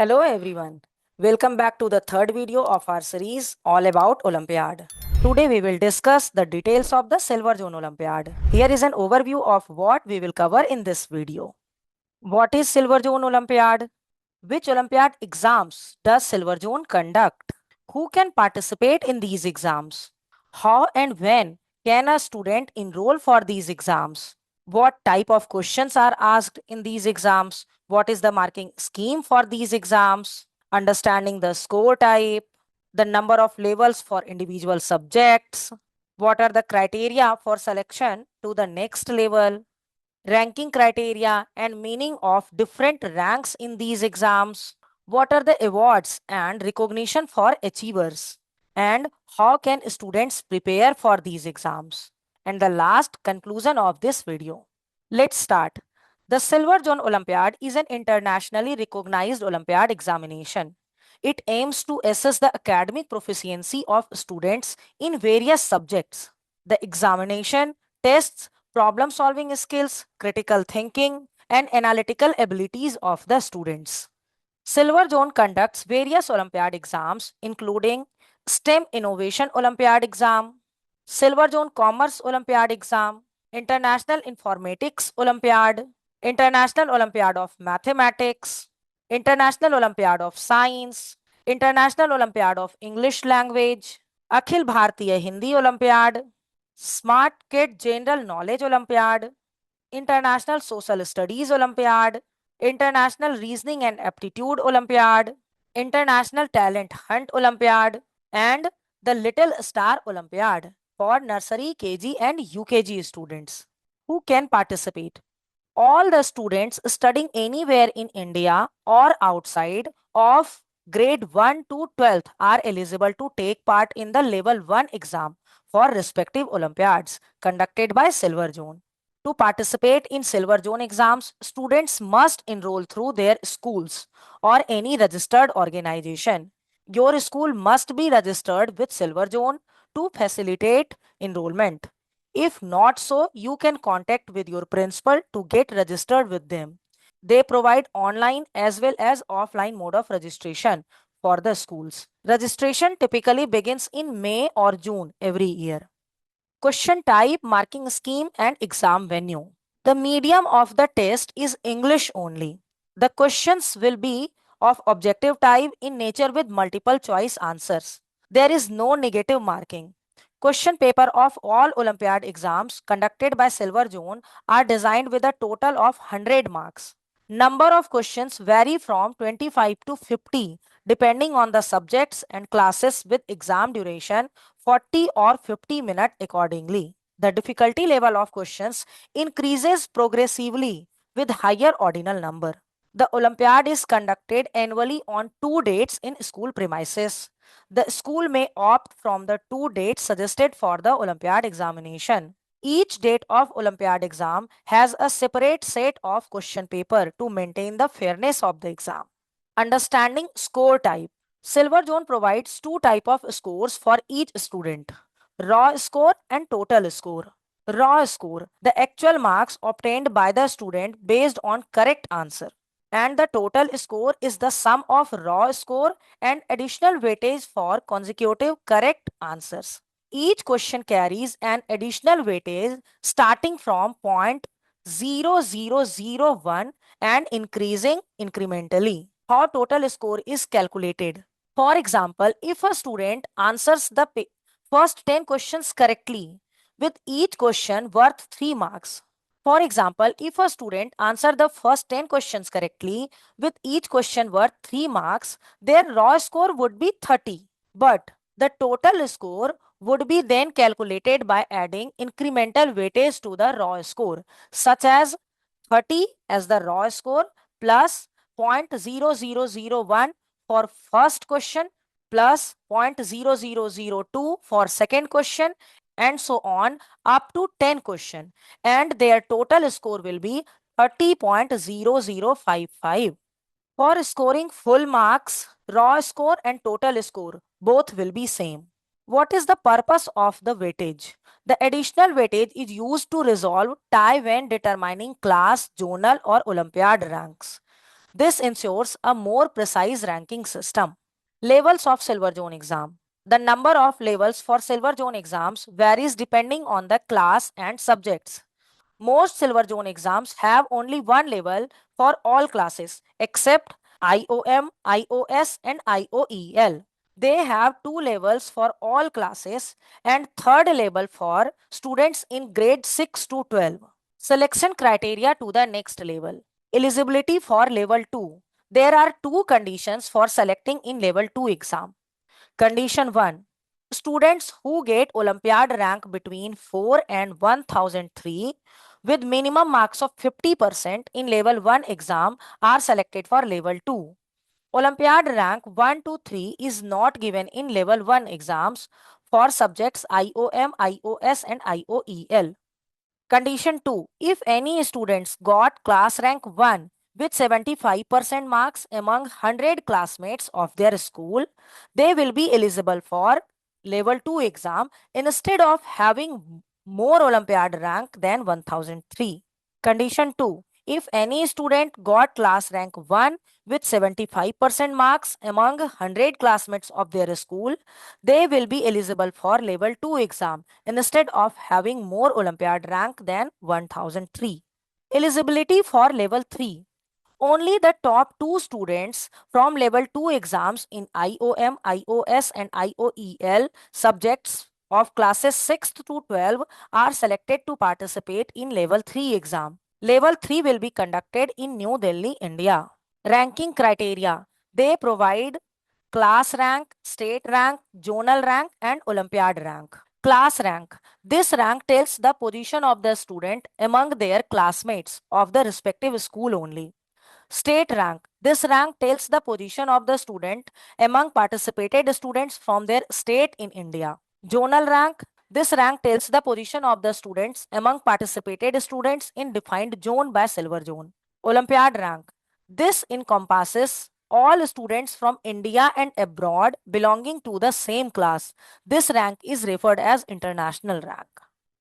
Hello everyone. Welcome back to the third video of our series all about Olympiad. Today we will discuss the details of the Silver Zone Olympiad. Here is an overview of what we will cover in this video. What is Silver Zone Olympiad? Which Olympiad exams does Silver Zone conduct? Who can participate in these exams? How and when can a student enroll for these exams? What type of questions are asked in these exams? What is the marking scheme for these exams? Understanding the score type, the number of levels for individual subjects, what are the criteria for selection to the next level, ranking criteria and meaning of different ranks in these exams, what are the awards and recognition for achievers, and how can students prepare for these exams, and the last conclusion of this video. Let's start. The Silver Zone Olympiad is an internationally recognized Olympiad examination. It aims to assess the academic proficiency of students in various subjects. The examination tests problem solving skills, critical thinking, and analytical abilities of the students. Silver Zone conducts various Olympiad exams, including STEM Innovation Olympiad exam, Silver Zone Commerce Olympiad exam, International Informatics Olympiad, International Olympiad of Mathematics, International Olympiad of Science, International Olympiad of English Language, Akhil Bhartiya Hindi Olympiad, Smart Kid General Knowledge Olympiad, International Social Studies Olympiad, International Reasoning and Aptitude Olympiad, International Talent Hunt Olympiad, and the Little Star Olympiad for nursery, KG, and UKG students. Who can participate? All the students studying anywhere in India or outside of grade 1 to 12th are eligible to take part in the level 1 exam for respective Olympiads conducted by Silver Zone. To participate in Silver Zone exams, students must enroll through their schools or any registered organization. Your school must be registered with Silver Zone to facilitate enrollment. If not so, you can contact with your principal to get registered with them. They provide online as well as offline mode of registration for the schools. Registration typically begins in May or June every year. Question type, marking scheme, and exam venue. The medium of the test is English only. The questions will be of objective type in nature with multiple choice answers. There is no negative marking. Question paper of all Olympiad exams conducted by Silver Zone are designed with a total of 100 marks. Number of questions vary from 25 to 50 depending on the subjects and classes with exam duration 40 or 50 minutes accordingly. The difficulty level of questions increases progressively with higher ordinal number. The Olympiad is conducted annually on two dates in school premises. The school may opt from the two dates suggested for the Olympiad examination. Each date of Olympiad exam has a separate set of question paper to maintain the fairness of the exam. Understanding score type. Silver Zone provides two type of scores for each student. Raw score and total score. Raw score, the actual marks obtained by the student based on correct answer. And the total score is the sum of raw score and additional weightage for consecutive correct answers. Each question carries an additional weightage starting from 0.0001 and increasing incrementally. How total score is calculated? For example, if a student answers the first 10 questions correctly, with each question worth 3 marks. For example, if a student answered the first 10 questions correctly, with each question worth 3 marks, their raw score would be 30. But the total score would be then calculated by adding incremental weightage to the raw score, such as 30 as the raw score plus 0.0001 for first question plus 0.0002 for second question and so on up to 10 question, and their total score will be 30.0055. For scoring full marks, raw score and total score both will be same. What is the purpose of the weightage? The additional weightage is used to resolve tie when determining class, zonal or Olympiad ranks. This ensures a more precise ranking system. Levels of Silver Zone exam. The number of levels for Silver Zone exams varies depending on the class and subjects. Most Silver Zone exams have only one level for all classes except IOM, IOS, and IOEL. They have two levels for all classes and third level for students in grade 6 to 12. Selection criteria to the next level. Eligibility for level 2. There are two conditions for selecting in level 2 exam. Condition 1. Students who get Olympiad rank between 4 and 1003 with minimum marks of 50% in level 1 exam are selected for level 2. Olympiad rank 1 to 3 is not given in level 1 exams for subjects IOM, IOS and IOEL. Condition 2. If any students got class rank 1 with 75% marks among 100 classmates of their school, they will be eligible for level 2 exam instead of having more Olympiad rank than 1003. Condition 2. If any student got class rank 1 with 75% marks among 100 classmates of their school, they will be eligible for level 2 exam instead of having more Olympiad rank than 1003. Eligibility for level 3. Only the top 2 students from level 2 exams in IOM, IOS and IOEL subjects of classes 6th to 12 are selected to participate in level 3 exam. Level 3 will be conducted in New Delhi, India. Ranking criteria. They provide class rank, state rank, zonal rank and Olympiad rank. Class rank. This rank tells the position of the student among their classmates of the respective school only. State rank. This rank tells the position of the student among participated students from their state in India. Zonal rank. This rank tells the position of the students among participated students in defined zone by Silver Zone. Olympiad rank. This encompasses all students from India and abroad belonging to the same class. This rank is referred as international rank.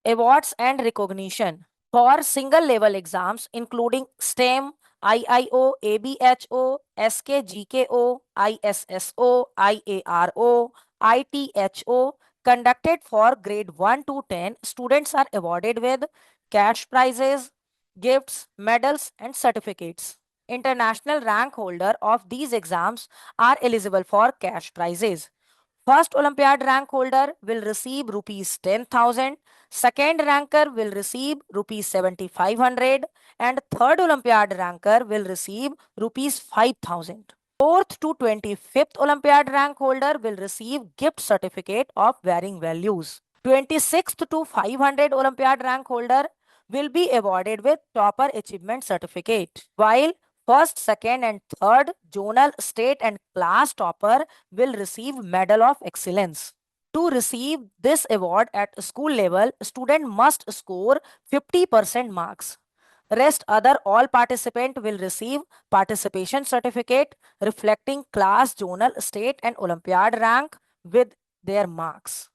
Awards and recognition. For single level exams including STEM, IIO, ABHO, SKGKO, ISSO, IARO, ITHO, conducted for grade 1 to 10, students are awarded with cash prizes, gifts, medals, and certificates. International rank holder of these exams are eligible for cash prizes. First Olympiad rank holder will receive rupees 10,000, second ranker will receive rupees 7,500 and third Olympiad ranker will receive rupees 5,000. Fourth to 25th Olympiad rank holder will receive gift certificate of varying values. 26th to 500 Olympiad rank holder will be awarded with topper achievement certificate, while first, second and third zonal, state and class topper will receive Medal of Excellence. To receive this award at school level, student must score 50% marks. Rest other all participant will receive participation certificate reflecting class, zonal, state and Olympiad rank with their marks.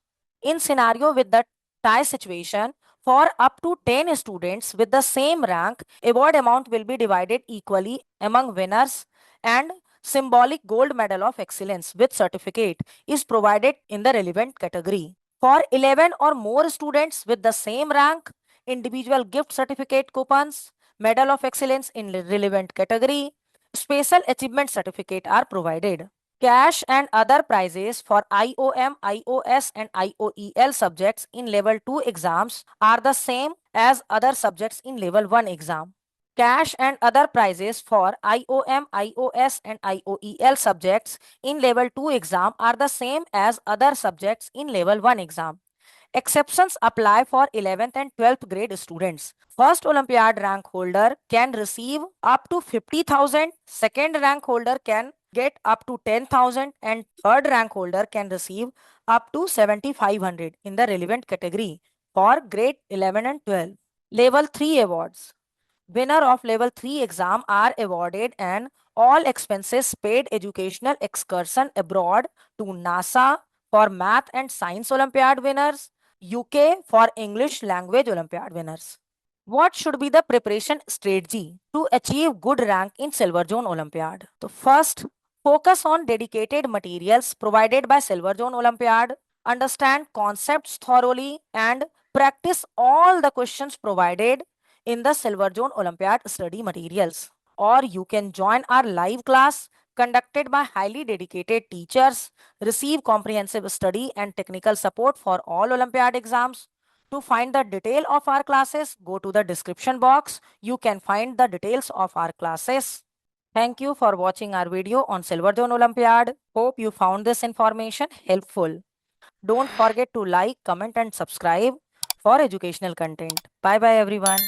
In scenario with the tie situation, for up to 10 students with the same rank, award amount will be divided equally among winners and symbolic gold medal of excellence with certificate is provided in the relevant category. For 11 or more students with the same rank, individual gift certificate coupons, medal of excellence in relevant category, special achievement certificate are provided. Cash and other prizes for IOM, IOS and IOEL subjects in level 2 exams are the same as other subjects in level 1 exam. Cash and other prizes for IOM, IOS and IOEL subjects in level 2 exam are the same as other subjects in level 1 exam. Exceptions apply for 11th and 12th grade students. First Olympiad rank holder can receive up to 50,000, second rank holder can get up to 10,000 and third rank holder can receive up to 7,500 in the relevant category for grade 11 and 12. Level 3 awards. Winner of level 3 exam are awarded an all expenses paid educational excursion abroad to NASA for math and science Olympiad winners, UK for English language Olympiad winners. What should be the preparation strategy to achieve good rank in Silver Zone Olympiad? So first, focus on dedicated materials provided by Silver Zone Olympiad, understand concepts thoroughly and practice all the questions provided in the Silver Zone Olympiad study materials. Or you can join our live class conducted by highly dedicated teachers, receive comprehensive study and technical support for all Olympiad exams. To find the detail of our classes, go to the description box. You can find the details of our classes. Thank you for watching our video on Silver Zone Olympiad. Hope you found this information helpful. Don't forget to like, comment and subscribe for educational content. Bye bye everyone.